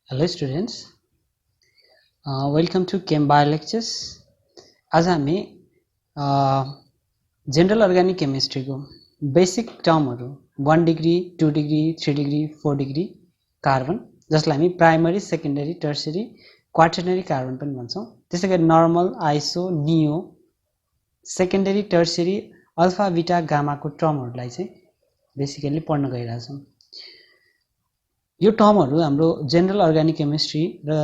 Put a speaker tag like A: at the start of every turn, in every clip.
A: Hello students, welcome to Chem Bio Lectures. आज हामी general organic केमिस्ट्रीको बेसिक टर्महरू 1 degree 2 degree 3 degree 4 degree carbon जसलाई हामी primary secondary tertiary quaternary carbon पनि भन्छौं। त्यसैगरी normal iso neo secondary tertiary alpha beta गामाको टर्महरूलाई चाहिँ बेसिकली पढ्न गइरहेछौं। यो टर्महरू हाम्रो जनरल अर्ग्यानिक केमिस्ट्री र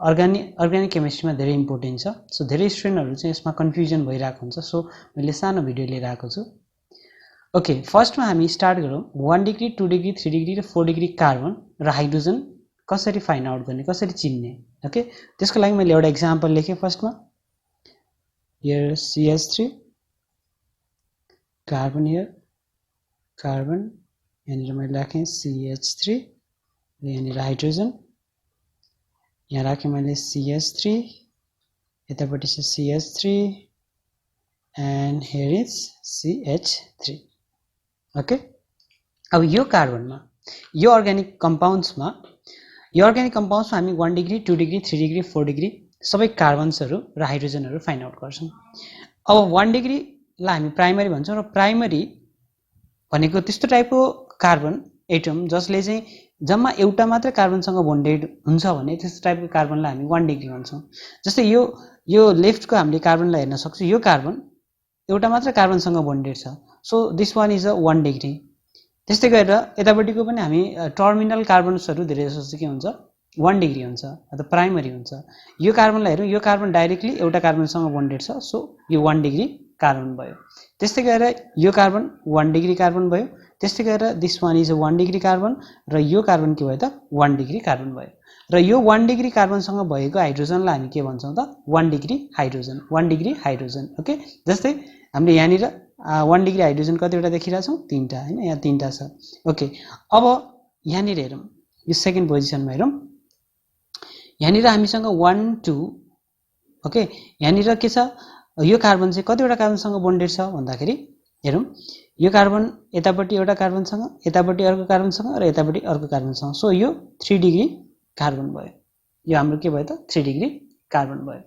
A: अर्ग्यानिक केमिस्ट्रीमा धेरै इम्पोर्टेन्ट छ। सो धेरै स्टुडेन्टहरू चाहिँ यसमा कन्फ्युजन भइरहेको हुन्छ। सो मैले सानो भिडियो लिएर आएको छु। ओके, फर्स्टमा हामी स्टार्ट गरौँ। 1 डिग्री 2 डिग्री 3 डिग्री र 4 डिग्री कार्बन र हाइड्रोजन कसरी फाइन्ड आउट गर्ने, कसरी चिन्ने। ओके, त्यसको लागि मैले एउटा एक्जाम्पल लेखेँ। फर्स्टमा here CH3 carbon, here carbon, यहाँनिर मैले राखेँ CH3 र यहाँनिर हाइड्रोजन, यहाँ राखेँ मैले CH3, यतापट्टि छ CH3 and here is CH3। Okay, अब यो कार्बनमा यो अर्ग्यानिक कम्पाउन्ड्समा हामी 1 डिग्री 2 डिग्री 3 डिग्री 4 डिग्री सबै कार्बन्सहरू र हाइड्रोजनहरू फाइन्ड आउट गर्छौं। अब 1 डिग्रीलाई हामी प्राइमरी भन्छौं र प्राइमरी भनेको त्यस्तो टाइपको कार्बन एटम जसले चाहिँ जम्मा एउटा मात्र कार्बनसँग बोन्डेड हुन्छ भने त्यस्तो टाइपको कार्बनलाई हामी 1 डिग्री भन्छौं। जस्तै यो लेफ्टको हामीले कार्बनलाई हेर्न सक्छौं। यो कार्बन एउटा मात्र कार्बनसँग बोन्डेड छ, so this one is a 1 degree. त्यस्तै गरेर यतापट्टिको पनि हामी टर्मिनल कार्बन्सहरू धेरै जसो के हुन्छ 1 डिग्री हुन्छ अथवा प्राइमरी हुन्छ। यो कार्बनलाई हेरौँ, यो कार्बन डाइरेक्टली एउटा कार्बनसँग बोन्डेड छ, सो यो 1 डिग्री कार्बन भयो। त्यस्तै गरेर यो कार्बन 1 डिग्री कार्बन भयो। त्यस्तै गरेर this one is a 1 degree carbon र यो कार्बन के भयो त 1 डिग्री कार्बन भयो। र यो 1 डिग्री कार्बनसँग भएको हाइड्रोजनलाई हामी के भन्छौं त 1 degree hydrogen, 1 degree hydrogen. Okay, जस्तै हामीले यहाँनिर 1 डिग्री हाइड्रोजन कतिवटा देखिरहेका छौं, 3टा हैन, यहाँ 3टा छ। ओके, अब यहाँनिर हेरौँ, यो सेकेन्ड पोजिसनमा हेरौँ। यहाँनिर हामीसँग 1 2, ओके, यहाँनिर के छ, यो कार्बन चाहिँ कतिवटा कार्बनसँग बोन्डेड छ भन्दाखेरि हेरौँ, यो कार्बन यतापट्टि एउटा कार्बनसँग, यतापट्टि अर्को कार्बनसँग र यतापट्टि अर्को कार्बनसँग, सो यो 3 डिग्री कार्बन भयो। यो हाम्रो के भयो त 3 डिग्री कार्बन भयो।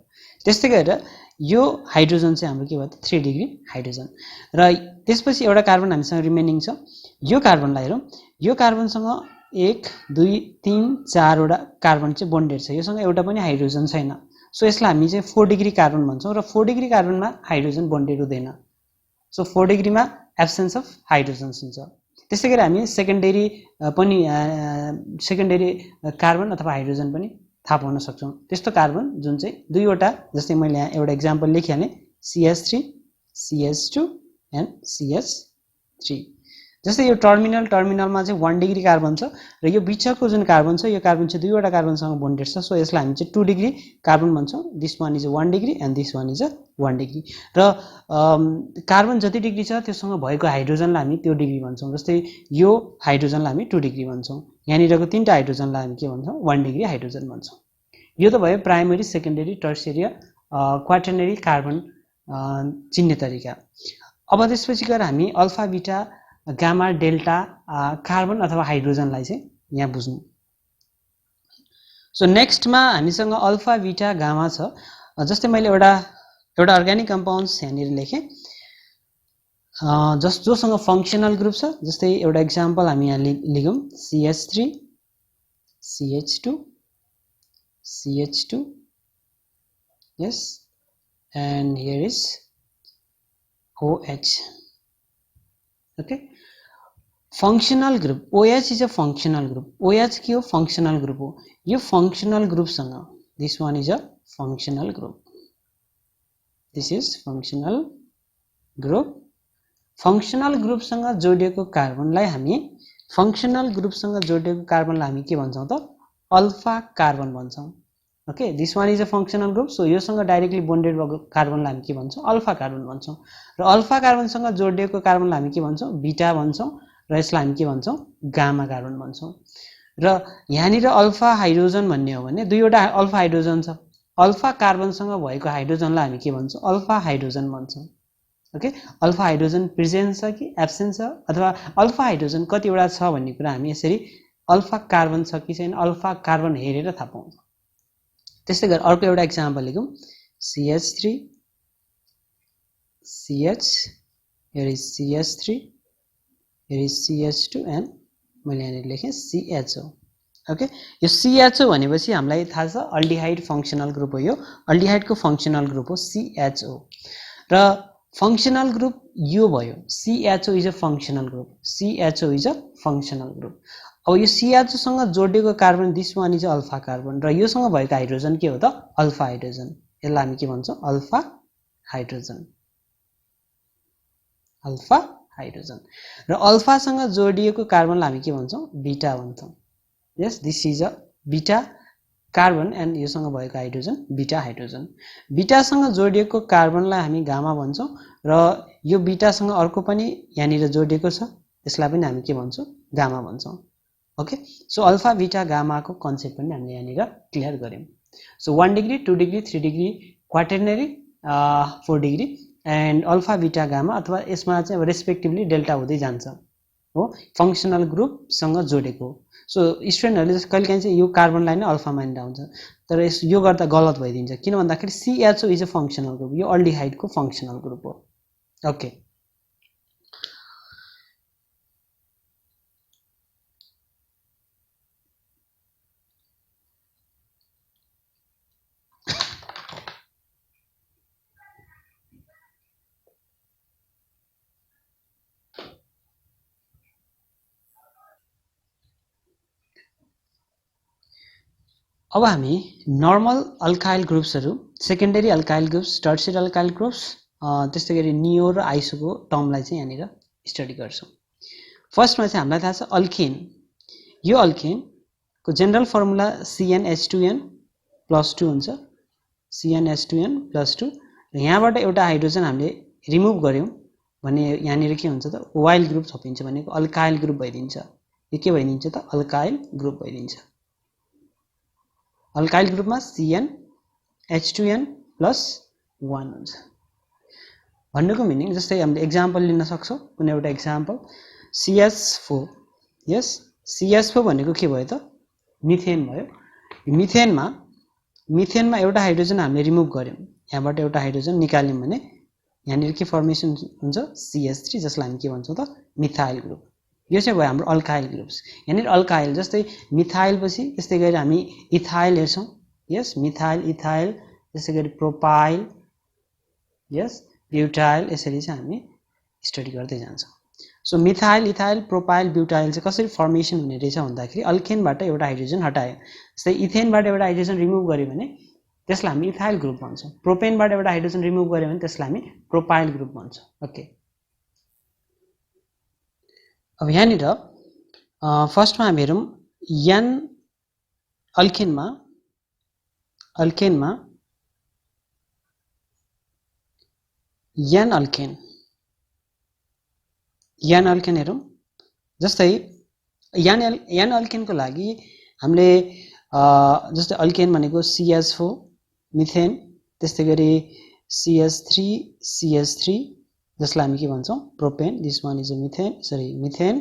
A: त्यस्तै गरेर यो हाइड्रोजन चाहिँ हाम्रो के भयो त 3 डिग्री हाइड्रोजन। र त्यसपछि एउटा कार्बन हामीसँग रिमेनिङ छ। यो कार्बनलाई हेरौँ, यो कार्बनसँग 1 2 3 4 वटा कार्बन चाहिँ बोन्डेड छ, योसँग एउटा पनि हाइड्रोजन छैन, सो यसलाई हामी चाहिँ 4 डिग्री कार्बन भन्छौं। र 4 डिग्री कार्बनमा हाइड्रोजन बोन्डेड हुँदैन, सो 4 डिग्रीमा एब्सेन्स अफ हाइड्रोजन्स हुन्छ। त्यसै गरी हामी सेकेन्डरी कार्बन अथवा हाइड्रोजन पनि थाहा पाउन सक्छौं। त्यस्तो कार्बन जुन चाहिँ दुईवटा, जस्तै मैले यहाँ एउटा example लेखिहालेँ, CH3 CH2 and CH3। जस्तै यो टर्मिनलमा चाहिँ 1 डिग्री कार्बन छ र यो बिचको जुन कार्बन छ, यो कार्बन चाहिँ दुईवटा कार्बनसँग बोन्डेड छ, सो यसलाई हामी चाहिँ 2 डिग्री कार्बन भन्छौं। This one is 1 degree and this one is 1 degree. र कार्बन जति डिग्री छ त्योसँग भएको हाइड्रोजनलाई हामी त्यो डिग्री भन्छौं। जस्तै यो हाइड्रोजनलाई हामी 2 डिग्री भन्छौं, यहाँनिरको 3टा हाइड्रोजनलाई हामी के भन्छौं 1 डिग्री हाइड्रोजन भन्छौं। यो त भयो primary secondary tertiary quaternary carbon चिन्ने तरिका। अब त्यसपछि गएर हामी alpha beta gamma delta carbon अथवा हाइड्रोजनलाई चाहिँ यहाँ बुझ्नु। सो नेक्स्टमा हामीसँग अल्फा बीटा गामा छ। जस्तै मैले एउटा अर्ग्यानिक कम्पाउन्ड्स यहाँनिर लेखेँ जोसँग फङ्क्सनल ग्रुप छ। जस्तै एउटा एक्जाम्पल हामी यहाँ लिगौँ, CH3 CH2 CH2, yes, and here is OH. Okay, functional group OH is a functional group. OH के हो, फङ्क्सनल ग्रुप हो। यो फङ्क्सनल ग्रुपसँग this one is a functional group, this is functional group. Functional ग्रुपसँग जोडिएको कार्बनलाई हामी के भन्छौं त अल्फा कार्बन भन्छौं। Okay, this one is a functional group, so योसँग डाइरेक्टली बोन्डेड भएको कार्बनलाई हामी के भन्छौं अल्फा कार्बन भन्छौं। र अल्फा कार्बनसँग जोडिएको कार्बनलाई हामी के भन्छौं बीटा भन्छौं, र यसलाई हामी के भन्छौं गामा कार्बन भन्छौं। र यहाँनिर अल्फा हाइड्रोजन भन्ने हो भने दुईवटा अल्फा हाइड्रोजन छ, अल्फा कार्बनसँग भएको हाइड्रोजनलाई हामी के भन्छौं अल्फा हाइड्रोजन भन्छौं। ओके, अल्फा हाइड्रोजन प्रेजेन्ट छ कि एब्सेन्ट छ, अथवा अल्फा हाइड्रोजन कतिवटा छ भन्ने कुरा हामी यसरी अल्फा कार्बन छ कि छैन अल्फा कार्बन हेरेर थाहा पाउँछ। त्यस्तै गरी अर्को एउटा एक्जाम्पल लेखौँ CH3 CH here is CH3 here is CH2 and मैले यहाँ लेखेँ CHO ओके यो CHO भनेपछि हामीलाई थाहा छ अल्डिहाइड फंक्शनल ग्रुप हो यो अल्डिहाइडको फंक्शनल ग्रुप हो CHO र फंक्शनल ग्रुप यो भयो CHO is a functional group CHO is a functional group अब यो CHO सँग जोडिएको carbon this one is alpha carbon र योसँग भएको हाइड्रोजन के हो त अल्फा हाइड्रोजन यसलाई हामी के भन्छौं अल्फा हाइड्रोजन र अल्फा सँग जोडिएको कार्बनलाई हामी के भन्छौं बीटा भन्छौं यस this is a beta carbon and योसँग भएको हाइड्रोजन बीटा हाइड्रोजन बीटा सँग जोडिएको कार्बनलाई हामी गामा भन्छौं र यो बीटा सँग अर्को पनि यहाँनिर जोडिएको छ त्यसलाई पनि हामी के भन्छौं गामा भन्छौं okay so alpha beta gamma को कन्सेप्ट पनि हामीले यहाँनिर क्लियर गर्यौं so 1 degree 2 degree 3 degree quaternary 4 degree and alpha beta gamma अथवा यसमा चाहिँ रेस्पेक्टिभली डेल्टा हुँदै जान्छ हो फंक्शनल ग्रुप सँग जोडेको सो स्टुडेन्टहरुले जस्तो कहिलेकाहीँ चाहिँ यो कार्बनलाई नै अल्फा मानिरा हुन्छ तर यो गर्दा गलत भइदिन्छ किन भन्दाखेरि CHO is a functional group यो अल्डिहाइडको फंक्शनल ग्रुप हो ओके अब हामी नर्मल अल्काइल ग्रुप्सहरु secondary alkyl groups tertiary alkyl groups त्यस्तै गरी नियो र आइसोको टर्मलाई चाहिँ यहाँनिर स्टडी गर्छौं फर्स्टमा चाहिँ हामीलाई थाहा छ अल्केन यो अल्केन को जनरल फर्मुला CnH2n + 2 हुन्छ CnH2n + 2 र यहाँबाट एउटा हाइड्रोजन हामीले रिमुभ गर्यौं भने यहाँनिर के हुन्छ त ओइल ग्रुप थपिन्छ भनेको अल्काइल ग्रुप भइदिन्छ यो के भइदिन्छ त अल्काइल ग्रुप भइदिन्छ अल्काइल ग्रुपमा CnH2n + 1 हुन्छ भन्नुको मिनिङ जस्तै हामीले एक्जाम्पल लिन सक्छौं कुनै एउटा एक्जाम्पल CH4 यस CH4 भनेको के भयो त मिथेन भयो मिथेनमा एउटा हाइड्रोजन हामीले रिमुभ गर्यौं यहाँबाट एउटा हाइड्रोजन निकाल्यौं भने यहाँनिर के फर्मेसन हुन्छ CH3 जसलाई हामी के भन्छौं त मिथाइल ग्रुप यो चाहिँ भयो हाम्रो अल्काइल ग्रुप्स यहाँनिर अल्काइल जस्तै मिथाइल पछि त्यस्तै गरी हामी इथाइल हेर्छौं यस मिथाइल इथाइल त्यस्तै गरी प्रोपाइल यस ब्युटाइल यसरी चाहिँ हामी स्टडी गर्दै जान्छौं so methyl ethyl propyl butyl चाहिँ कसरी फर्मेसन हुने रहेछ भन्दाखेरि अल्केनबाट एउटा हाइड्रोजन हटायो जस्तै इथेनबाट एउटा हाइड्रोजन रिमुभ गर्यो भने त्यसलाई हामी इथाइल ग्रुप भन्छौं प्रोपेनबाट एउटा हाइड्रोजन रिमुभ गर्यो भने त्यसलाई हामी प्रोपाइल ग्रुप भन्छौं ओके अब यहाँनिर फर्स्टमा हामी हेरौं n अल्केनमा n अल्केन हेरौं जस्तै n अल्केनको लागि हामीले जस्तै अल्केन भनेको CH4 मिथेन त्यस्तै गरी CH3 जसलाई हामी के भन्छौं propane this one is a methane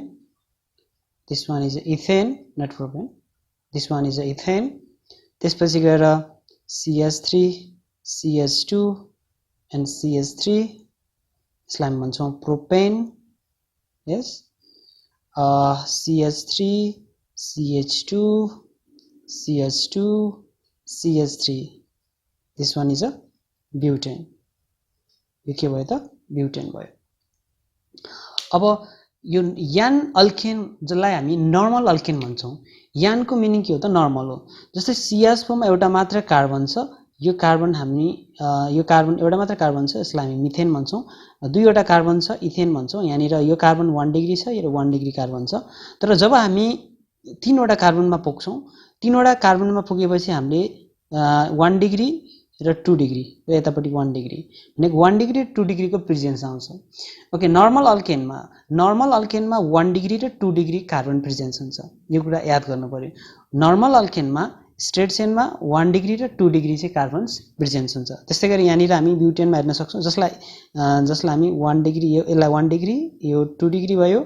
A: this one is a ethane not propane this one is a ethane त्यसपछि गएर CH3 CH2 and CH3 यसलाई हामी भन्छौं प्रोपेन यस CH3 CH2 CH3 this one is a butane यो के भयो त ब्युटेन भयो अब यो n अल्केन जसलाई हामी नर्मल अल्केन भन्छौं n को मिनिङ के हो त नर्मल हो जस्तै CH4 मा एउटा मात्र कार्बन छ यो कार्बन एउटा मात्र कार्बन छ यसलाई हामी मिथेन भन्छौं दुईवटा कार्बन छ इथेन भन्छौं यहाँनिर यो कार्बन 1 डिग्री छ यो 1 डिग्री कार्बन छ तर जब हामी तीनवटा कार्बनमा पुग्छौं तीनवटा कार्बनमा पुगेपछि हामीले 1 डिग्री र 2 डिग्री र यतापटि 1 डिग्री भनेको 1 डिग्री 2 डिग्री को प्रेजेन्स आउँछ ओके नर्मल अल्केनमा 1 डिग्री र 2 डिग्री कार्बन प्रेजेन्स हुन्छ यो कुरा याद गर्नु पर्यो नर्मल अल्केनमा स्ट्रेट चेनमा 1 डिग्री र 2 डिग्री चाहिँ कार्बन्स प्रेजेन्स हुन्छ त्यस्तै गरी यहाँनिर हामी ब्युटेनमा हेर्न सक्छौं जसलाई हामी 1 डिग्री यसलाई 1 डिग्री यो 2 डिग्री भयो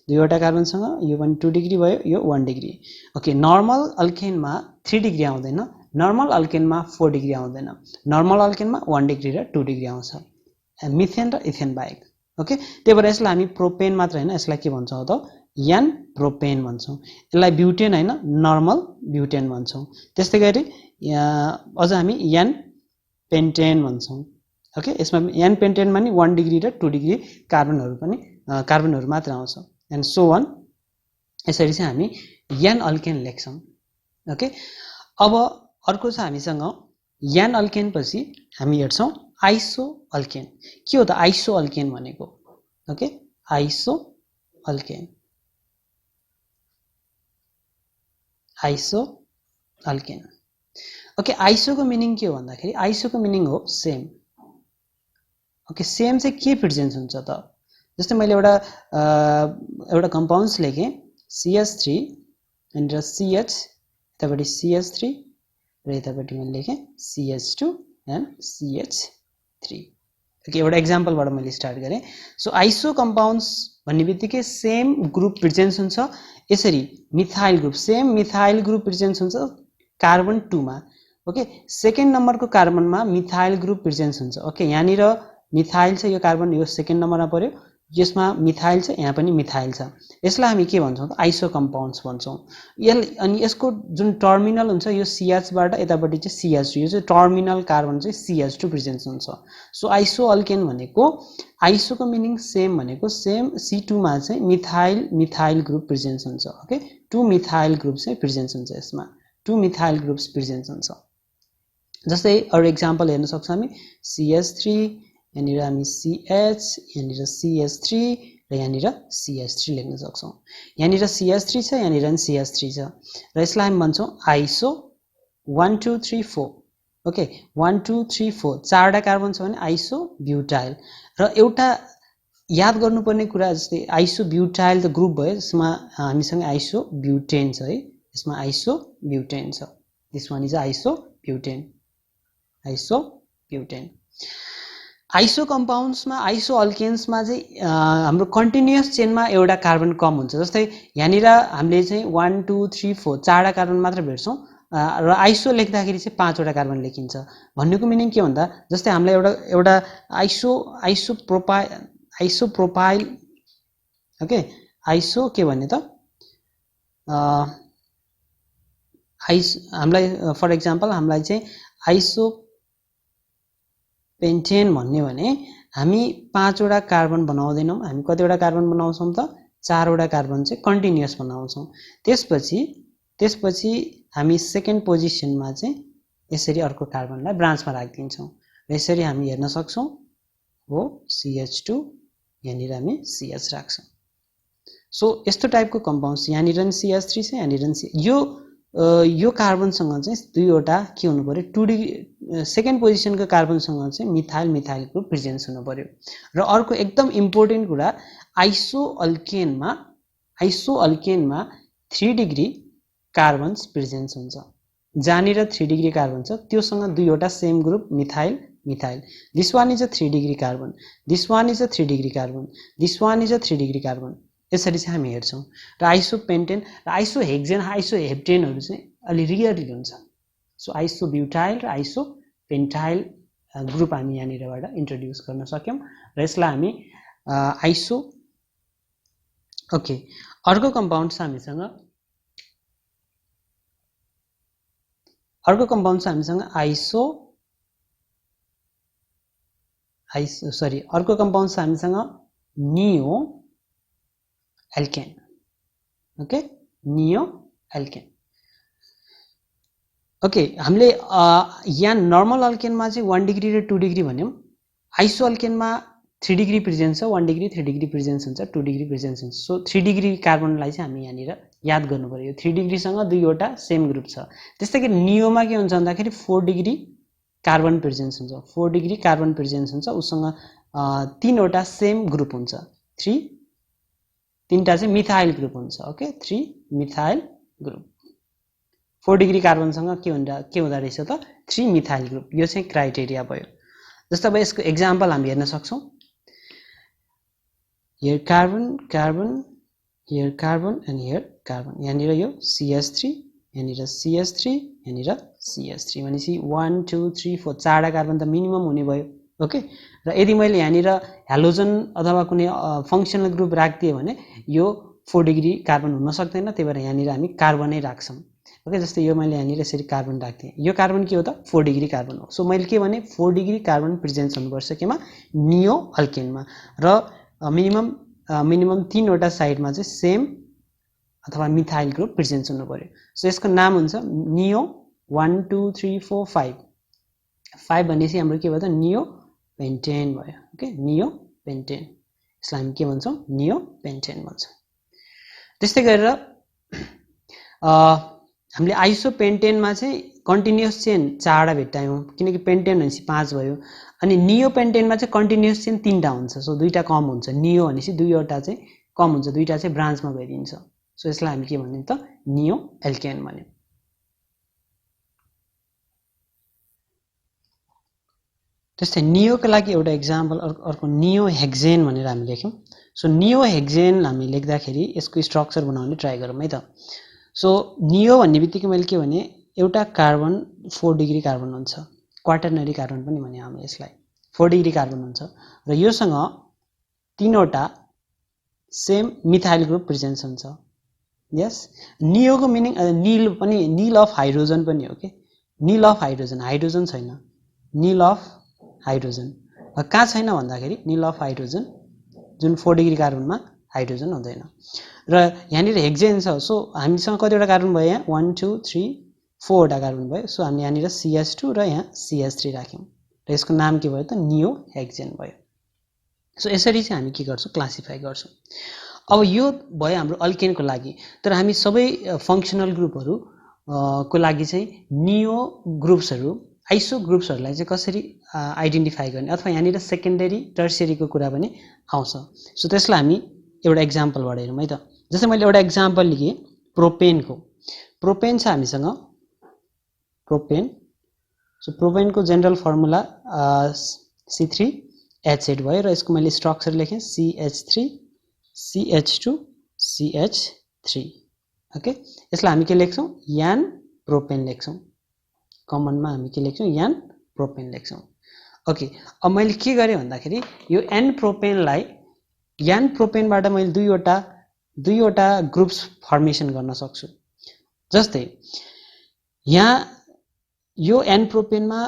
A: दुईवटा कार्बनसँग यो पनि 2 डिग्री भयो, यो 1 डिग्री। ओके, नर्मल अल्केनमा 3 डिग्री आउँदैन, नर्मल अल्केनमा 4 डिग्री आउँदैन, नर्मल अल्केनमा 1 डिग्री र 2 डिग्री आउँछ मिथेन र इथेन बाहेक। ओके, त्यही भएर यसलाई हामी प्रोपेन मात्र हैन, यसलाई के भन्छौँ त एन प्रोपेन भन्छौँ। यसलाई ब्युटेन हैन, नर्मल ब्युटेन भन्छौँ। त्यस्तै गरी अझ हामी एन पेन्टेन भन्छौँ। ओके, यसमा एन पेन्टेनमा नि 1 डिग्री र 2 डिग्री कार्बनहरु मात्र आउँछ एन्ड सो अन। यसरी चाहिँ हामी एन अल्केन लेख्छौँ। ओके, अब अर्को छ हामीसँग एन अल्केन पछि हामी हेर्छौँ आइसो अल्केन। के हो त आइसो अल्केन भनेको? Okay, iso alkane, iso alkane. Okay, आइसोको मिनिङ के हो भन्दाखेरि आइसोको मिनिङ हो सेम। ओके, सेम चाहिँ के प्रेजेन्स हुन्छ त? जस्तै मैले एउटा कम्पाउन्ड्स लेखेँ CH3 एन्ड CH, यतापट्टि CH3 र यतापट्टि मैले लेखेँ CH2 एन्ड CH3। ओके, एउटा एक्जाम्पलबाट मैले स्टार्ट गरेँ। सो आइसो कम्पाउन्ड्स भन्ने बित्तिकै सेम ग्रुप प्रेजेन्स हुन्छ। यसरी methyl group, same methyl group presence हुन्छ कार्बन 2 मा। ओके, सेकेन्ड नम्बरको कार्बनमा मिथाइल ग्रुप प्रेजेन्स हुन्छ। ओके, यहाँनिर मिथाइल छ, यो कार्बन यो सेकेन्ड नम्बरमा पर्यो, यसमा मिथाइल छ, यहाँ पनि मिथाइल छ। यसलाई हामी के भन्छौँ त आइसो कम्पाउन्ड्स भन्छौँ। अनि यसको जुन टर्मिनल हुन्छ यो CH बाट यतापट्टि चाहिँ CH2, यो चाहिँ टर्मिनल कार्बन चाहिँ CH2 प्रेजेन्स हुन्छ। सो आइसो अल्केन भनेको आइसोको मिनिङ सेम भनेको सेम C2 मा चाहिँ मिथाइल ग्रुप प्रेजेन्स हुन्छ। ओके, 2 मिथाइल ग्रुप चाहिँ प्रेजेन्स हुन्छ, यसमा 2 मिथाइल ग्रुप्स प्रेजेन्स हुन्छ। जस्तै अरु एक्जाम्पल हेर्न सक्छौँ हामी CH3, यहाँनिर हामी CH, यहाँनिर CH3 र यहाँनिर CH3 लेख्न सक्छौँ। यहाँनिर CH3 छ, यहाँनिर पनि CH3 छ र यसलाई हामी भन्छौँ आइसो 1 2 3 4। ओके, 1 2 3 4 चारवटा कार्बन छ भने आइसो ब्युटाइल। र एउटा याद गर्नुपर्ने कुरा जस्तै आइसो ब्युटाइल त ग्रुप भयो, यसमा हामीसँग आइसो ब्युटेन छ है, यसमा आइसो ब्युटेन छ। This one is iso butane, iso butane. Iso कम्पाउन्ड्समा आइसो अल्केन्समा चाहिँ हाम्रो कन्टिन्युअस चेनमा एउटा कार्बन कम हुन्छ। जस्तै यहाँनिर हामीले चाहिँ 1 2 3 4 चारवटा कार्बन मात्र भेट्छौँ र आइसो लेख्दाखेरि चाहिँ 5वटा कार्बन लेखिन्छ। भन्नुको मिनिङ के भन्दा जस्तै हामीलाई एउटा आइसोप्रोपाइल ओके, आइसो के भन्ने त हामीलाई फर एक्जाम्पल हामीलाई चाहिँ आइसो पेन्टेन भन्ने भने हामी 5वटा कार्बन बनाउँदैनौँ, हामी कतिवटा कार्बन बनाउँछौँ त 4वटा कार्बन चाहिँ कन्टिन्युअस बनाउँछौँ। त्यसपछि हामी सेकेन्ड पोजिसनमा चाहिँ यसरी अर्को कार्बनलाई ब्रान्चमा राखिदिन्छौँ र यसरी हामी हेर्न सक्छौँ हो CH2, यहाँनिर हामी CH राख्छौँ। सो यस्तो टाइपको कम्पाउन्ड्स यहाँनिर नि CH3 छ, यहाँनिर नि यो कार्बनसँग चाहिँ दुईवटा के हुनु पर्यो, 2 डिग्री सेकेन्ड पोजिसनको कार्बनसँग चाहिँ मिथाइल ग्रुप प्रेजेन्स हुनु पर्यो। र अर्को एकदम इम्पोर्टेन्ट कुरा आइसो अल्केनमा 3 डिग्री कार्बन्स प्रेजेन्स हुन्छ। जहाँनिर 3 डिग्री कार्बन छ त्योसँग दुईवटा same group methyl. This one is a 3 degree carbon, this one is a 3 degree carbon, this one is a 3 degree carbon. यसरी चाहिँ हामी हेर्छौँ। र आइसो पेन्टेन र आइसो हेक्जेन, आइसो हेप्टेनहरू चाहिँ अलि रियरली हुन्छ। सो आइसो ब्युटाइल र आइसो पेन्टाइल ग्रुप हामी यहाँनिरबाट इन्ट्रोड्युस गर्न सक्यौँ र यसलाई हामी आइसो। ओके, अर्को कम्पाउन्ड छ हामीसँग अर्को कम्पाउन्ड छ हामीसँग नियो एल्केन। ओके, नियो एल्केन। ओके, हामीले यहाँ नर्मल अल्केनमा चाहिँ 1 डिग्री र 2 डिग्री भन्यौँ। आइसो अल्केनमा 3 डिग्री प्रेजेन्स छ, 1 डिग्री 3 डिग्री प्रेजेन्स हुन्छ, 2 डिग्री प्रेजेन्स हुन्छ। सो 3 डिग्री कार्बनलाई चाहिँ हामी यहाँनिर याद गर्नु पर्यो। 3 डिग्रीसँग दुईवटा सेम ग्रुप छ। त्यस्तै गरी नियोमा के हुन्छ भन्दाखेरि 4 डिग्री कार्बन प्रेजेन्स हुन्छ, 4 डिग्री कार्बन प्रेजेन्स हुन्छ, उसँग 3वटा सेम ग्रुप हुन्छ, 3टा चाहिँ मिथाइल ग्रुप हुन्छ। Okay, 3 methyl group. 4 डिग्री कार्बनसँग के हुँदा रहेछ त 3 मिथाइल ग्रुप। यो चाहिँ क्राइटेरिया भयो। जस्तो अब यसको एक्जाम्पल हामी हेर्न सक्छौँ। यो carbon here carbon and here carbon यहाँनिर यो CH3 यहाँनिर CH3 यहाँनिर CH3 भनेपछि 1 2 3 4 चारवटा कार्बन त मिनिमम हुने भयो ओके र यदि मैले यहाँनिर हेलोजन अथवा कुनै फंक्सनल ग्रुप राख्दिए भने यो 4 डिग्री कार्बन हुन सक्दैन त्यही भएर यहाँनिर हामी कार्बनै राख्छौं ओके जस्तै यो मैले यहाँनिर यसरी कार्बन राख्दिए यो कार्बन के हो त 4 डिग्री कार्बन हो सो मैले के भने 4 डिग्री कार्बन प्रेजेन्स हुनुपर्छ केमा नियो अल्केनमा र मिनिमम 3 वटा साइडमा चाहिँ सेम अथवा मिथाइल ग्रुप प्रेजेन्स हुनु पर्यो सो यसको नाम हुन्छ नियो 1 2 3 4 5 5 भनेपछि हाम्रो के भयो त नियो पेन्टेन भयो ओके नियो पेन्टेन यसलाई हामी के भन्छौं नियो पेन्टेन भन्छौं त्यस्तै गरेर हामीले आइसो पेन्टेनमा चाहिँ कन्टिन्युअस चेन 4 वटा भेट्टायौं किनकि पेन्टेन भनेपछि 5 भयो अनि नियो पेन्टेनमा चाहिँ कन्टिन्युअस चेन 3 टा हुन्छ सो 2 टा कम हुन्छ नियो भनेपछि 2 वटा चाहिँ कम हुन्छ 2 टा चाहिँ ब्रान्चमा गइदिन्छ सो यसलाई हामी के भन्यौं त नियो एल्केन भन्यौं त्यस्तै नियोको लागि एउटा एक्जाम्पल अर्को नियो हेक्सेन भनेर हामी लेख्यौं सो नियो हेक्सेन हामी लेख्दाखेरि यसको स्ट्रक्चर बनाउने ट्राई गरौँ है त सो नियो भन्ने बित्तिकै मैले के भने एउटा कार्बन 4 डिग्री कार्बन हुन्छ क्वाटर्नरी कार्बन पनि भने हामी यसलाई 4 डिग्री कार्बन हुन्छ र योसँग 3 वटा सेम मिथाइल ग्रुप प्रेजेन्स हुन्छ यस नियोको मिनिङ नील अफ हाइड्रोजन पनि हो के नील अफ हाइड्रोजन छैन नील अफ हाइड्रोजन कहाँ छैन भन्दाखेरि नील अफ हाइड्रोजन जुन 4 डिग्री कार्बनमा हाइड्रोजन हुँदैन र यहाँनिर हेक्सेन छ सो हामीसँग कतिवटा कार्बन भयो यहाँ 1 2 3 4 वटा कार्बन भयो सो हामीले यहाँनिर CH2 र यहाँ CH3 राख्यौं र यसको नाम के भयो त नियो हेक्सेन भयो सो यसरी चाहिँ हामी के गर्छौं क्लासिफाई गर्छौं अब यो भयो हाम्रो अल्केनको लागि तर हामी सबै फंक्सनल ग्रुपहरु को लागि चाहिँ नियो ग्रुप्सहरु आइसो ग्रुप्सहरुलाई चाहिँ कसरी आइडेन्टिफाई गर्ने अथवा यहाँनिर सेकेन्डरी टर्सियरीको कुरा पनि आउँछ सो त्यसलाई हामी एउटा एक्जाम्पलबाट हेरौँ है त जस्तै मैले एउटा एक्जाम्पल लिएँ प्रोपेनको प्रोपेन छ हामीसँग प्रोपेन सो प्रोपेनको जनरल फर्मुला C3H8 भयो र यसको मैले structure लेखेँ CH3 CH2 CH3 okay यसलाई हामी के लेख्छौं यान प्रोपेन लेख्छौं कमनमा हामी के लेख्छौं यान प्रोपेन लेख्छौं ओके अब मैले के गरे भन्दाखेरि यो एन प्रोपेनलाई यान प्रोपेनबाट मैले दुईवटा ग्रुप्स फर्मेसन गर्न सक्छु जस्तै यहाँ यो एन प्रोपेनमा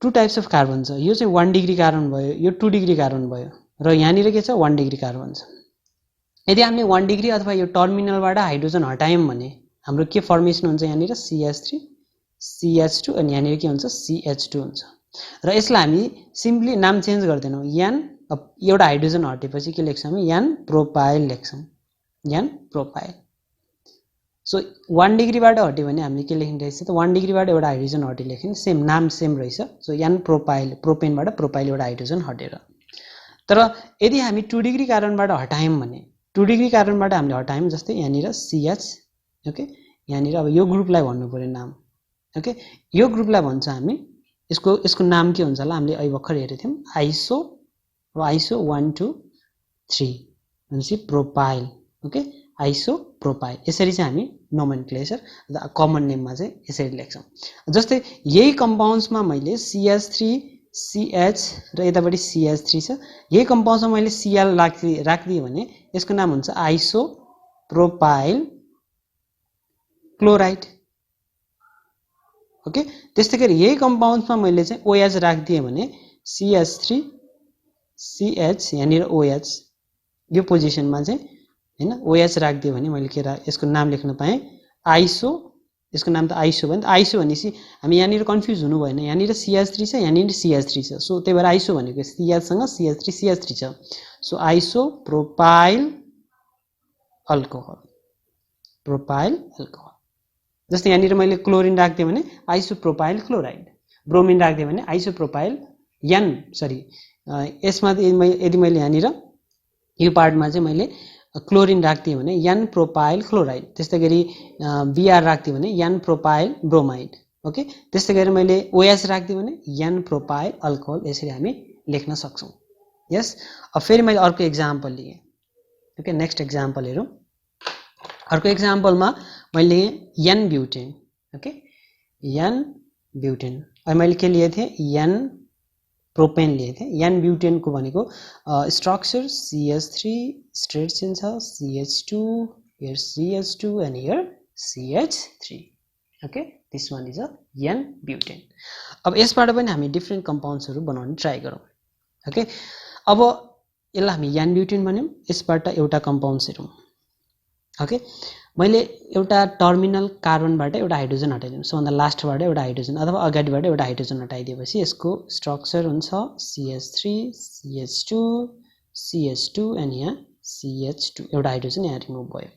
A: 2 टाइप्स अफ कार्बन छ यो चाहिँ 1 डिग्री कार्बन भयो यो 2 डिग्री कार्बन भयो र यहाँनिर के छ 1 डिग्री कार्बन छ यदि हामीले 1 डिग्री अथवा यो टर्मिनलबाट हाइड्रोजन हटायौं भने हाम्रो के फर्मेसन हुन्छ यहाँनिर CH3 CH2 अनि यहाँनिर के हुन्छ CH2 हुन्छ र यसलाई हामी सिम्पली नाम चेन्ज गर्दैनौं यान एउटा हाइड्रोजन हटेपछि के लेख्छौं हामी यान प्रोपाइल लेख्छौं यान प्रोपाइल सो 1 डिग्रीबाट हट्यो भने हामीले के लेख्ने रहेछ त 1 डिग्रीबाट एउटा हाइड्रोजन हट्यो लेख्ने सेम नाम सेम रहेछ सो यान प्रोपाइल प्रोपेनबाट प्रोपाइल एउटा हाइड्रोजन हटेर तर यदि हामी 2 डिग्री कार्बनबाट हटायौं भने 2 डिग्री कार्बनबाट हामीले हटायौं जस्तै यहाँनिर CH ओके यहाँनिर अब यो ग्रुपलाई भन्नु पर्यो नाम ओके यो ग्रुपलाई भन्छ हामी यसको नाम के हुन्छ होला हामीले अहिले भर्खर हेरेको थियौं आइसो 1 2 3 भनेपछि प्रोपाइल ओके आइसो प्रोपाइल यसरी चाहिँ हामी नोमेनक्लेचर कमन नेममा चाहिँ यसरी लेख्छौं जस्तै यही कम्पाउन्ड्समा मैले CH3 CH र यतापटि CH3 छ यही कम्पाउन्ड्समा मैले Cl राख्दिए भने यसको नाम हुन्छ आइसो प्रोपाइल क्लोराइड ओके त्यस्तै गरी यही कम्पाउन्ड्समा मैले चाहिँ OH राख्दिए भने CH3 CH यहाँनिर OH यो पोजिसनमा चाहिँ हैन OH राख्दिए भने मैले के यसको नाम लेख्न पाएँ आइसो यसको नाम त आइसो भयो नि त आइसो भनेपछि हामी यहाँनिर कन्फ्युज हुनु भएन यहाँनिर CH3 छ यहाँनिर CH3 छ सो त्यही भएर आइसो भनेको CH सँग CH3 छ सो आइसो प्रोपाइल अल्कोहल जस्तै यहाँनिर मैले क्लोरिन राख्दिए भने आइसोप्रोपाइल क्लोराइड ब्रोमिन राख्दिए भने आइसोप्रोपाइल यसमा यदि मैले यहाँनिर यो पार्टमा चाहिँ मैले क्लोरिन राख्दिए भने यान प्रोपाइल क्लोराइड त्यस्तै गरी Br राख्दिए भने यान प्रोपाइल ब्रोमाइड ओके त्यस्तै गरी मैले OH राख्दिए भने यान प्रोपाइल अल्कोहल यसरी हामी लेख्न सक्छौं यस अब फेरि मैले अर्को एक्जाम्पल लिएँ ओके नेक्स्ट एक्जाम्पल हेरौं अर्को एक्जाम्पलमा मैले n butane okay n butane अब मैले के लिए थिएँ एन प्रोपेन लिए थिएँ एन ब्युटेनको भनेको स्ट्रक्चर CH3 स्ट्रेट चेन छ CH2 here CH2 and here CH3 okay this one is a N butane अब यसबाट पनि हामी डिफरेन्ट कम्पाउन्ड्सहरु बनाउने ट्राई गरौँ ओके अब यसलाई हामी N ब्युटेन भन्यौं यसबाट एउटा कम्पाउन्ड्स हेरौँ ओके मैले एउटा टर्मिनल कार्बनबाट एउटा हाइड्रोजन हटाइदिनु सो भन्दा लास्टबाट एउटा हाइड्रोजन अथवा अगाडिबाट एउटा हाइड्रोजन हटाइदिएपछि यसको स्ट्रक्चर हुन्छ CH3 CH2 CH2 and यहाँ CH2 एउटा हाइड्रोजन यहाँ रिमुभ भयो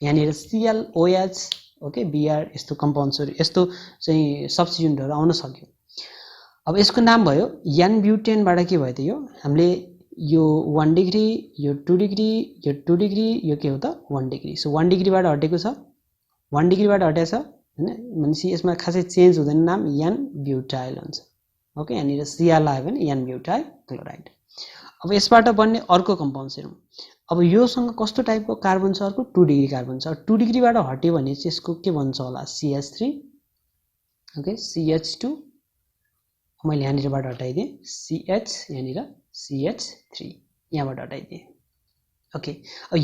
A: यहाँनिर ClOH ओके Br यस्तो कम्पाउन्ड्सहरु यस्तो चाहिँ सब्स्टिट्युएन्टहरु आउन सक्यो अब यसको नाम भयो N ब्युटेनबाट के भयो त यो हामीले यो 1 डिग्री यो 2 डिग्री यो 2 डिग्री यो के हो त 1 डिग्री सो 1 डिग्रीबाट हटेको छ 1 डिग्रीबाट हटेछ हैन भनेपछि यसमा खासै चेन्ज हुँदैन नाम N ब्युटाइल हुन्छ ओके यहाँनिर Cl आयो भने N ब्युटाइल क्लोराइड अब यसबाट बन्ने अर्को कम्पाउन्ड्स हेरौँ अब योसँग कस्तो टाइपको कार्बन छ अर्को 2 डिग्री कार्बन छ 2 डिग्रीबाट हट्यो भने चाहिँ यसको के भन्छ होला CH3 ओके CH2 मैले यहाँनिरबाट हटाइदिए CH यहाँनिर CH3 यहाँबाट हटाइदिए ओके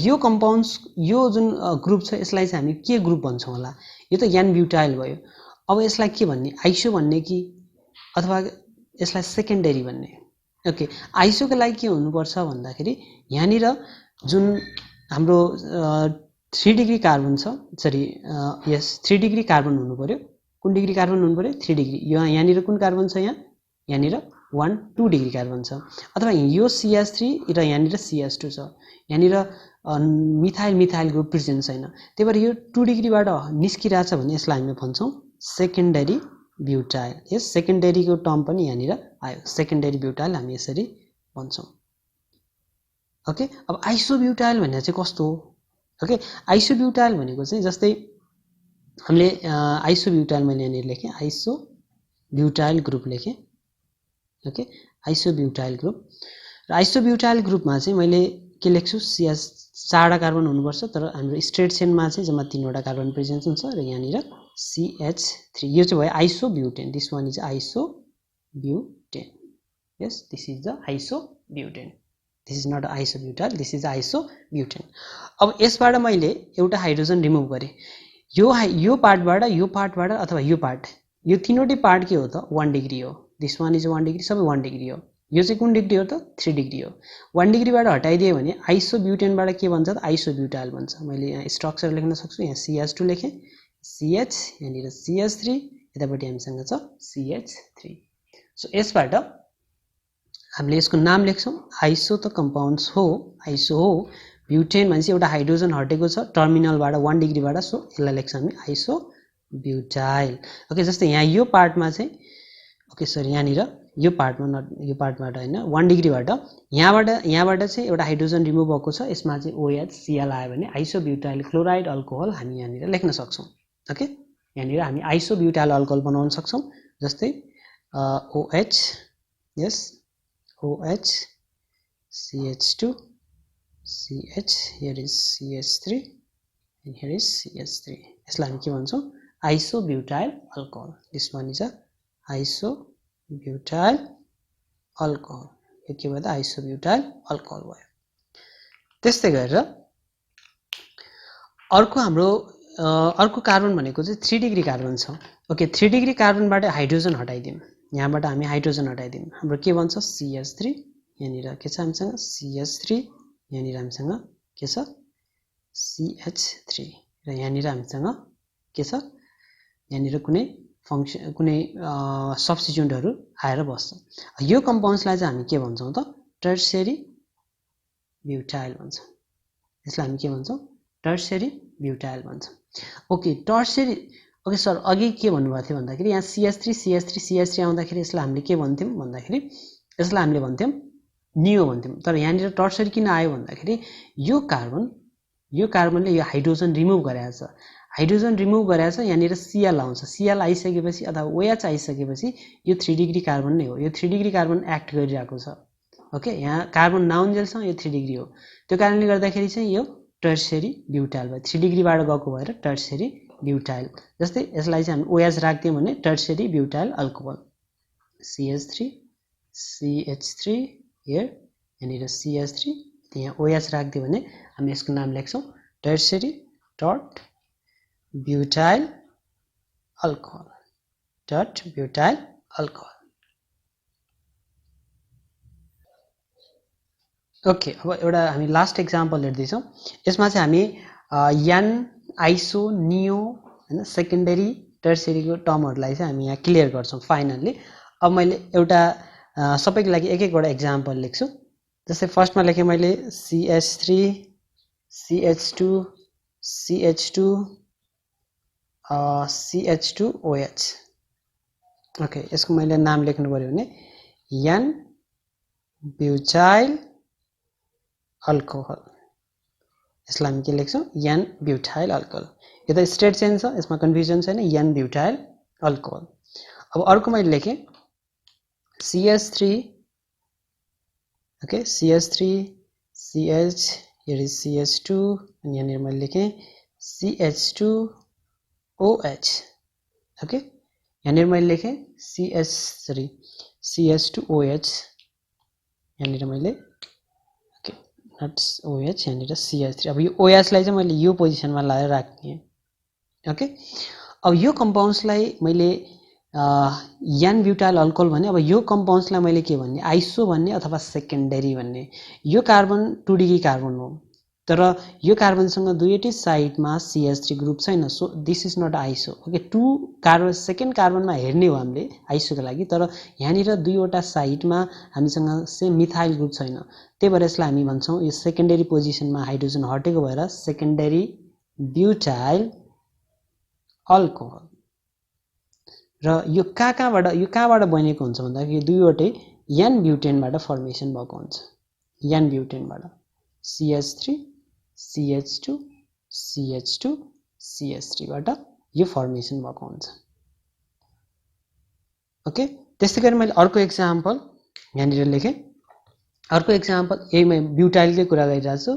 A: यो कम्पाउन्ड्स यो जुन ग्रुप छ यसलाई चाहिँ हामी के ग्रुप भन्छौं होला यो त N ब्युटाइल भयो अब यसलाई के भन्ने आइसो भन्ने कि अथवा यसलाई सेकेन्डरी भन्ने ओके आइसोको लागि के हुनुपर्छ भन्दाखेरि यहाँनिर जुन हाम्रो 3 डिग्री कार्बन छ सरी यस 3 डिग्री कार्बन हुनु पर्यो कुन डिग्री कार्बन हुनु पर्यो 3 डिग्री यहाँनिर कुन कार्बन छ यहाँनिर 1 2 डिग्री कार्बन छ अथवा यो CH3 र यहाँनिर CH2 छ यहाँनिर मिथाइल मिथाइल ग्रुप प्रेजेन्ट छैन त्यही भएर यो 2 डिग्रीबाट निस्किरहेछ भने यसलाई हामी भन्छौं सेकेन्डरी ब्युटाइल यस सेकेन्डरीको टर्म पनि यहाँनिर आयो सेकेन्डरी ब्युटाइल हामी यसरी भन्छौं ओके अब आइसोब्युटाइल भन्ने चाहिँ कस्तो हो ओके आइसोब्युटाइल भनेको चाहिँ जस्तै हामीले आइसोब्युटाइल मैले यहाँनिर लेखेँ आइसोब्युटाइल ग्रुप लेखेँ ओके आइसोब्युटाइल ग्रुप र आइसोब्युटाइल ग्रुपमा चाहिँ मैले के लेख्छु CH 4 कार्बन हुनुपर्छ तर हाम्रो स्ट्रेट चेनमा चाहिँ जम्मा 3 वटा कार्बन प्रेजेन्स हुन्छ र यहाँनिर CH3 यो चाहिँ भयो isobutane this one is isobutane यस this is the isobutane this is not isobutyl this is isobutane अब यसबाट मैले एउटा हाइड्रोजन रिमुभ गरे यो पार्टबाट अथवा यो पार्ट यो तीनवटै पार्ट के हो त 1 डिग्री हो दिस वान इज 1 डिग्री सबै 1 डिग्री हो यो चाहिँ कुन डिग्री हो त 3 डिग्री हो 1 डिग्रीबाट हटाइदिए भने आइसोब्युटेनबाट के भन्छ त आइसोब्युटाइल भन्छ मैले यहाँ स्ट्रक्चर लेख्न सक्छु यहाँ CH2 लेखेँ CH यहाँनिर CH3 यतापट्टि हामीसँग छ CH3 सो यसबाट हामीले यसको नाम लेख्छौं आइसो त कम्पाउन्ड्स हो आइसो हो ब्युटेन भनेपछि एउटा हाइड्रोजन हटेको छ टर्मिनलबाट 1 डिग्रीबाट सो यसलाई लेख्छौं हामी आइसो ब्युटाइल ओके जस्तै यहाँ यो पार्टमा चाहिँ ओके सरी यहाँनिर यो पार्टबाट हैन 1 डिग्रीबाट यहाँबाट चाहिँ एउटा हाइड्रोजन रिमुभ भएको छ यसमा चाहिँ OH Cl आयो भने आइसोब्युटाइल क्लोराइड अल्कोहल हामी यहाँनिर लेख्न सक्छौं ओके यहाँनिर हामी आइसोब्युटाइल अल्कोहल बनाउन सक्छौं जस्तै OH yes OH CH2 CH here is CH3 and here is CH3 यसलाई हामी के भन्छौं isobutyl alcohol this one is a isobutyl alcohol यो के भयो त आइसोब्युटाइल अल्कोहल भयो त्यस्तै गरेर अर्को हाम्रो अर्को कार्बन भनेको चाहिँ 3 डिग्री कार्बन छ ओके 3 डिग्री कार्बनबाट हाइड्रोजन हटाइदियौं यहाँबाट हामी हाइड्रोजन हटाइदियौं हाम्रो के भन्छ CH3 यहाँनिर के छ हामीसँग CH3 यहाँनिर हामीसँग के छ CH3 र यहाँनिर हामीसँग के छ यहाँनिर कुनै फंक्सन कुनै सब्स्टिट्युएन्टहरु आएर बस्छ यो कम्पाउन्ड्सलाई चाहिँ हामी के भन्छौं त टर्शियरी ब्युटाइल भन्छौं यसलाई हामी के भन्छौं टर्शियरी ब्युटाइल भन्छौं ओके टर्शियरी ओके सर अघि के भन्नुभएको थियो भन्दाखेरि यहाँ CH3 आउँदाखेरि यसलाई हामीले के भन्थ्यौं भन्दाखेरि यसलाई हामीले भन्थ्यौं नियो भन्थ्यौं तर यहाँनिर टर्शियरी किन आयो भन्दाखेरि यो कार्बनले यो हाइड्रोजन रिमुभ गरेको छ हाइड्रोजन रिमुभ गरेको छ यहाँनिर Cl आउँछ Cl आइसकेपछि अथवा OH आइसकेपछि यो 3 डिग्री कार्बन नै हो यो 3 डिग्री कार्बन एक्ट गरिरहेको छ ओके यहाँ कार्बन नाउन्जेलसँग यो 3 डिग्री हो त्यो कारणले गर्दाखेरि चाहिँ यो टर्सरी ब्युटाइल भयो 3 डिग्रीबाट गएको भएर टर्सरी ब्युटाइल जस्तै यसलाई चाहिँ हामी OH राख्दियौ भने tertiary butyl alcohol CH3 CH3 here यहाँनिर CH3 यहाँ OH राख्दियौ भने हामी यसको नाम लेख्छौं tertiary dot butyl alcohol dot butyl alcohol okay अब एउटा हामी लास्ट एक्जाम्पल हेर्दै छौं यसमा चाहिँ हामी यान आइसो नियो हैन सेकेन्डरी टर्सरी को टर्महरुलाई चाहिँ हामी यहाँ क्लियर गर्छौं फाइनली अब मैले एउटा सबैको लागि एक एकवटा एक्जाम्पल लेख्छु जस्तै फर्स्टमा लेखे मैले CH3 CH2 CH2 CH2OH okay यसको मैले नाम लेख्नु पर्यो भने यान ब्युटाइल अल्कोहल यसलाई हामी के लेख्छौं यान ब्युटाइल अल्कोहल यो त स्ट्रेट चेन छ यसमा कन्फ्युजन छैन यान ब्युटाइल अल्कोहल अब अर्को मैले लेखे CH3 okay CH3 CH here is CH2 अनि यहाँ मैले लेखे CH2OH ओके यहाँ मैले लेखे CH3 CH2OH यहाँ मैले नट OH यहाँ CH3 अब यो OH लाई चाहिँ मैले यो पोजिसनमा लाएर राख्ने ओके अब यो कम्पाउन्ड्सलाई मैले यान ब्युटाइल अल्कोहल भने अब यो कम्पाउन्ड्सलाई मैले के भन्ने आइसो भन्ने अथवा सेकेन्डरी भन्ने यो कार्बन 2 डिग्री कार्बन हो तर यो कार्बनसँग दुईटै साइडमा CH3 ग्रुप छैन so this is not iso okay 2 carbon second कार्बनमा हेर्ने हो हामीले आइसोको लागि तर यहाँनिर दुईवटा साइडमा हामीसँग सेम मिथाइल ग्रुप छैन त्यही भएर यसलाई हामी भन्छौं यो सेकेन्डरी पोजिसनमा हाइड्रोजन हटेको भएर सेकेन्डरी ब्युटाइल अल्कोहल र यो कहाँबाट बनेको हुन्छ भन्दा यो दुईवटै यान ब्युटेनबाट फर्मेसन भएको हुन्छ यान ब्युटेनबाट CH3 CH2 CH2 CH3 बाट यो फर्मेसन भएको हुन्छ ओके त्यसैगरी मैले अर्को एक्जाम्पल यहाँनिर लेखे अर्को एक्जाम्पल यही म ब्युटाइलकै कुरा गरिरहेको छु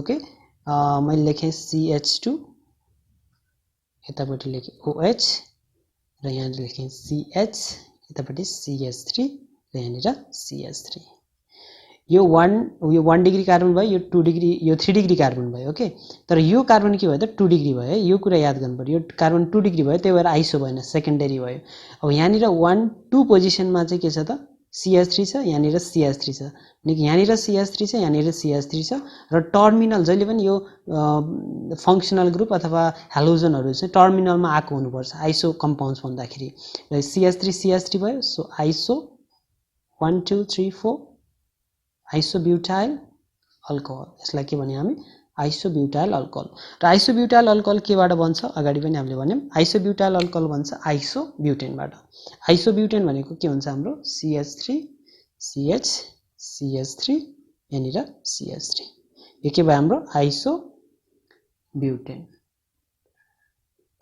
A: ओके मैले लेखे CH2 यतापट्टि लेखे OH र यहाँ लेखे CH यतापट्टि CH3 र यहाँनिर CH3 यो 1 डिग्री कार्बन भयो यो 2 डिग्री यो 3 डिग्री कार्बन भयो ओके तर यो कार्बन के भयो त 2 डिग्री भयो यो कुरा याद गर्नु पर्यो यो कार्बन 2 डिग्री भयो त्यही भएर आइसो भएन सेकेन्डरी भयो अब यहाँनिर 1 2 पोजिसनमा चाहिँ के छ त CH3 छ यहाँनिर CH3 छ अनि यहाँनिर CH3 छ यहाँनिर CH3 छ र टर्मिनल जहिले पनि यो फंक्शनल ग्रुप अथवा हेलोजनहरु चाहिँ टर्मिनलमा आएको हुनुपर्छ आइसो कम्पाउन्ड्स भन्दाखेरि र CH3 भयो सो आइसो 1 2 3 4 आइसोब्युटाइल अल्कोहल यसलाई के भने हामी आइसोब्युटाइल अल्कोहल र आइसोब्युटाइल अल्कोहल केबाट बन्छ अगाडि पनि हामीले भन्यौं आइसोब्युटाइल अल्कोहल बन्छ आइसोब्युटेनबाट आइसोब्युटेन भनेको के हुन्छ हाम्रो CH3 CH CH3 यहाँनिर CH3 यो के भयो हाम्रो आइसोब्युटेन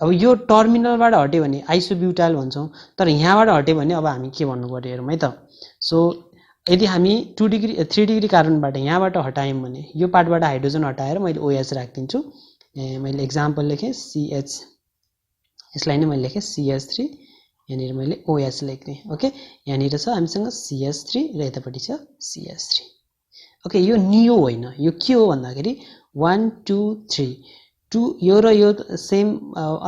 A: अब यो टर्मिनलबाट हट्यो भने आइसोब्युटाइल भन्छौं तर यहाँबाट हट्यो भने अब हामी के भन्नु पर्यो हेरौं है त सो यदि हामी 2 डिग्री 3 डिग्री कार्बनबाट यहाँबाट हटायौं भने यो पार्टबाट हाइड्रोजन हटाएर मैले OH राख्दिन्छु मैले एक्जाम्पल लेखे CH यसलाई नै मैले लेखे CH3 यहाँनिर मैले OH लेख्ने ओके यहाँनिर छ हामीसँग CH3 र यतापट्टि छ CH3 ओके यो नियो होइन यो के हो भन्दाखेरि 1 2 3 2 यो र यो सेम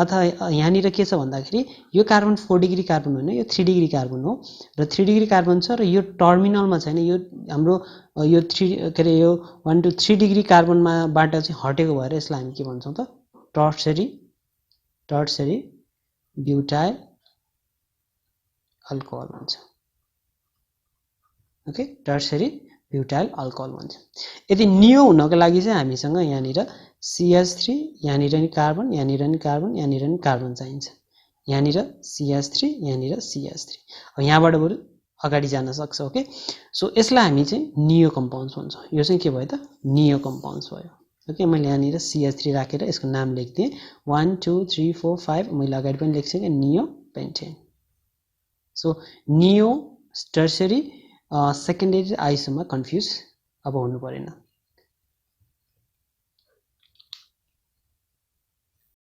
A: अथवा यहाँनिर के छ भन्दाखेरि यो कार्बन 4 डिग्री कार्बन होइन यो 3 डिग्री कार्बन हो र 3 डिग्री कार्बन छ र यो टर्मिनलमा छैन यो हाम्रो यो 3 के रे यो 1 2 3 डिग्री कार्बनमा बाट चाहिँ हटेको भएर यसलाई हामी के भन्छौं त टर्सरी ब्युटाइल अल्कोहल भन्छ ओके टर्सरी ब्युटाइल अल्कोहल भन्छ यदि नियो हुनको लागि चाहिँ हामीसँग यहाँनिर CH3 यहाँनिर नि कार्बन यहाँनिर नि कार्बन यहाँनिर नि कार्बन चाहिन्छ यहाँनिर CH3 यहाँनिर CH3 अब यहाँबाट बरु अगाडि जान सक्छ ओके सो यसलाई हामी चाहिँ नियो कम्पाउन्ड्स भन्छौं यो चाहिँ के भयो त नियो कम्पाउन्ड्स भयो ओके मैले यहाँनिर CH3 राखेर यसको नाम लेख्दिए 1 2 3 4 5 मैले अगाडि पनि लेख्सके नियो पेन्टेन सो नियो टर्सरी सेकेन्डरी आइसोमा कन्फ्युज अब हुनु परेन